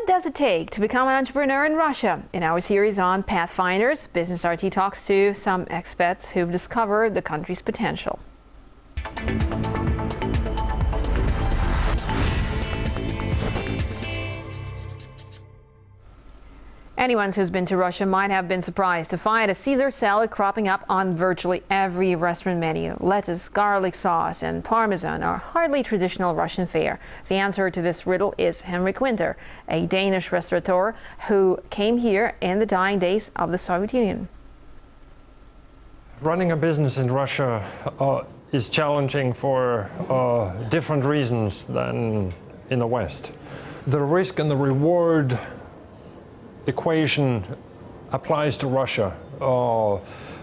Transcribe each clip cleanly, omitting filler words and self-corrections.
does it take to become an entrepreneur in Russia? In our series on Pathfinders, Business RT talks to some expats who've discovered the country's potential. Anyone who's been to Russia might have been surprised to find a Caesar salad cropping up on virtually every restaurant menu. Lettuce, garlic sauce, and parmesan are hardly traditional Russian fare. The answer to this riddle is Henrik Winter, a Danish restaurateur who came here in the dying days of the Soviet Union. Running a business in Russia is challenging for different reasons than in the West. The risk and the reward equation applies to Russia.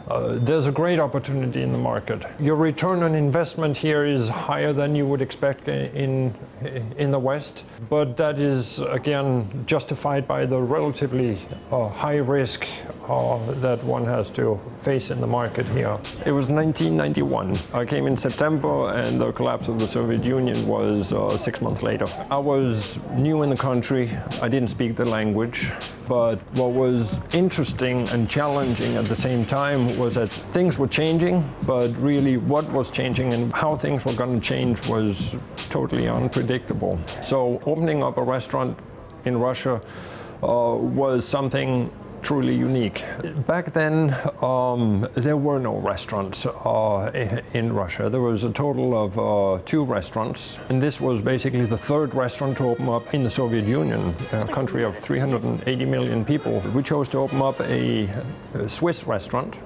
There's a great opportunity in the market. Your return on investment here is higher than you would expect in the West, but that is again justified by the relatively high risk that one has to face in the market here. It was 1991. I came in September and the collapse of the Soviet Union was 6 months later. I was new in the country. I didn't speak the language, but what was interesting and challenging at the same time was that things were changing, but really what was changing and how things were going to change was totally unpredictable. So opening up a restaurant in Russia was something truly unique. Back then, there were no restaurants in Russia. There was a total of 2 restaurants, and this was basically the 3rd restaurant to open up in the Soviet Union, a country of 380 million people. We chose to open up a Swiss restaurant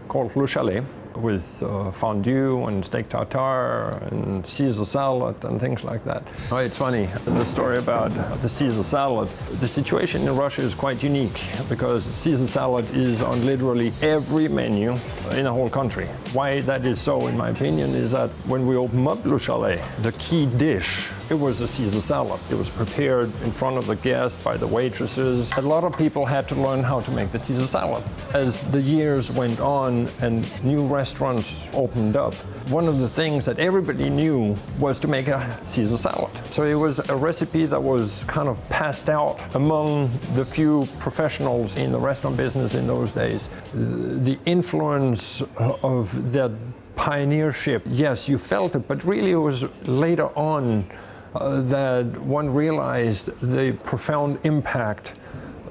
called Le Chalet, with fondue and steak tartare and Caesar salad and things like that. Oh, it's funny, the story about the Caesar salad. The situation in Russia is quite unique because Caesar salad is on literally every menu in the whole country. Why that is so, in my opinion, is that when we opened up Le Chalet, the key dish, it was a Caesar salad. It was prepared in front of the guests by the waitresses. A lot of people had to learn how to make the Caesar salad. As the years went on and new restaurants opened up, one of the things that everybody knew was to make a Caesar salad. So it was a recipe that was kind of passed out among the few professionals in the restaurant business in those days. The influence of that pioneership, yes, you felt it, but really it was later on that one realized the profound impact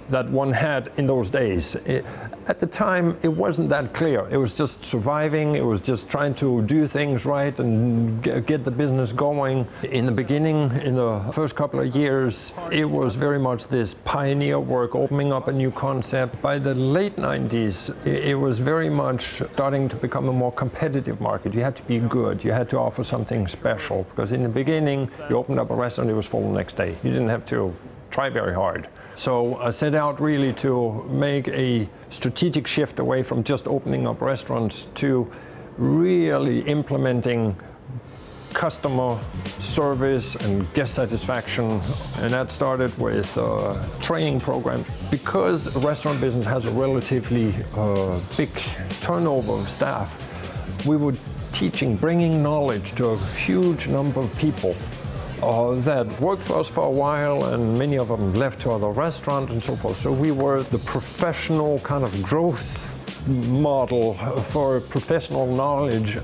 that one had in those days. At the time, it wasn't that clear. It was just surviving. It was just trying to do things right and get the business going. In the beginning, in the first couple of years, it was very much this pioneer work, opening up a new concept. By the late 90s, it was very much starting to become a more competitive market. You had to be good. You had to offer something special. Because in the beginning, you opened up a restaurant, it was full the next day. You didn't have to try very hard. So I set out really to make a strategic shift away from just opening up restaurants to really implementing customer service and guest satisfaction. And that started with training programs. Because the restaurant business has a relatively big turnover of staff, we were teaching, bringing knowledge to a huge number of people that worked for us for a while, and many of them left to other restaurants and so forth. So we were the professional kind of growth model for professional knowledge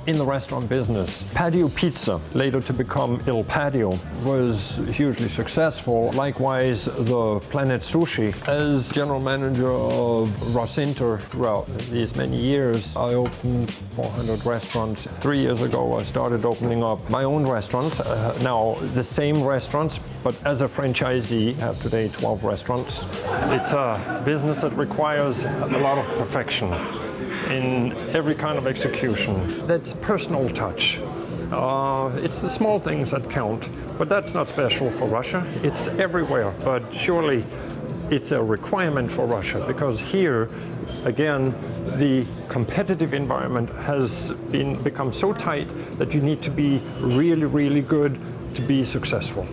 in the restaurant business. Patio Pizza, later to become Il Patio, was hugely successful. Likewise, the Planet Sushi. As general manager of Rosinter throughout these many years, I opened 400 restaurants. 3 years ago, I started opening up my own restaurants. Now, the same restaurants, but as a franchisee, I have today 12 restaurants. It's a business that requires a lot of perfection in every kind of execution. That's personal touch. It's the small things that count, but that's not special for Russia. It's everywhere, but surely it's a requirement for Russia, because here, again, the competitive environment has become so tight that you need to be really, really good to be successful.